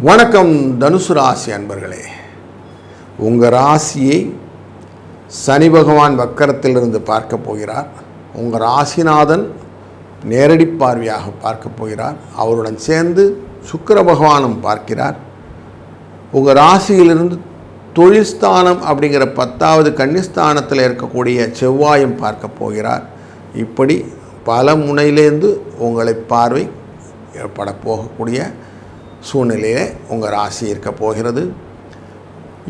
வணக்கம் தனுசு ராசி அன்பர்களே. உங்கள் ராசியை சனி பகவான் வக்கரத்திலிருந்து பார்க்க போகிறார். உங்கள் ராசிநாதன் நேரடி பார்வையாக பார்க்க போகிறார். அவருடன் சேர்ந்து சுக்கிர பகவானும் பார்க்கிறார். உங்கள் ராசியிலிருந்து தொழில் ஸ்தானம் அப்படிங்கிற 10வது கன்னிஸ்தானத்தில் இருக்கக்கூடிய செவ்வாயும் பார்க்க போகிறார். இப்படி பல முனையிலேருந்து உங்களை பார்வை ஏற்பட போகக்கூடிய சூழ்நிலையே உங்கள் ராசி இருக்க போகிறது.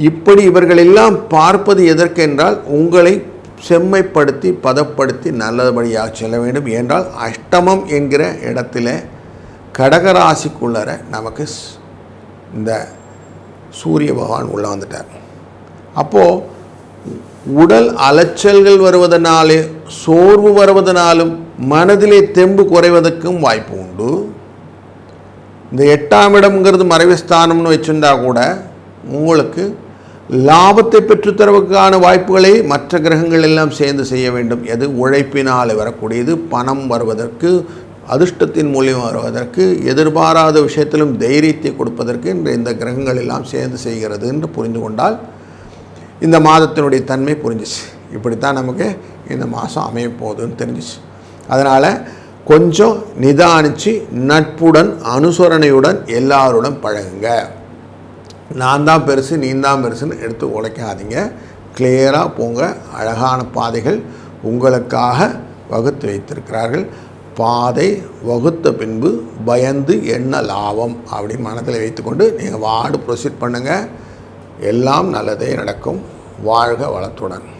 இப்படி இவர்களெல்லாம் பார்ப்பது எதற்கென்றால் உங்களை செம்மைப்படுத்தி பதப்படுத்தி நல்லபடியாக செல்ல வேண்டும். என்றால் அஷ்டமம் என்கிற இடத்துல கடகராசிக்குள்ளர நமக்கு இந்த சூரிய பகவான் உள்ளே வந்துட்டார். அப்போது உடல் அலைச்சல்கள் வருவதனாலே சோர்வு வருவதனாலும் மனதிலே தெம்பு குறைவதற்கும் வாய்ப்பு உண்டு. இந்த 8ஆம் இடம்ங்கிறது மறைவுஸ்தானம்னு வச்சுருந்தா கூட உங்களுக்கு லாபத்தை பெற்றுத்தரவுக்கான வாய்ப்புகளை மற்ற கிரகங்கள் எல்லாம் சேர்ந்து செய்ய வேண்டும். எது உழைப்பினால் வரக்கூடியது, பணம் வருவதற்கு, அதிர்ஷ்டத்தின் மூலியம் வருவதற்கு, எதிர்பாராத விஷயத்திலும் தைரியத்தை கொடுப்பதற்கு இந்த கிரகங்கள் எல்லாம் சேர்ந்து செய்கிறது என்று புரிந்து கொண்டால் இந்த மாதத்தினுடைய தன்மை புரிஞ்சிச்சு. இப்படித்தான் நமக்கு இந்த மாதம் அமையப்போகுதுன்னு தெரிஞ்சிச்சு. அதனால் கொஞ்சம் நிதானித்து நட்புடன் அனுசரணையுடன் எல்லாருடன் பழகுங்க. நான் தான் பெருசு நீ தான் பெருசுன்னு எடுத்து உழைக்காதீங்க. கிளியராக போங்க. அழகான பாதைகள் உங்களுக்காக வகுத்து வைத்திருக்கிறார்கள். பாதை வகுத்த பின்பு பயந்து என்ன லாபம் அப்படின்னு மனதில் வைத்துக்கொண்டு நீங்கள் வார்டு ப்ரொசீட் பண்ணுங்கள். எல்லாம் நல்லதே நடக்கும். வாழ்க வளத்துடன்.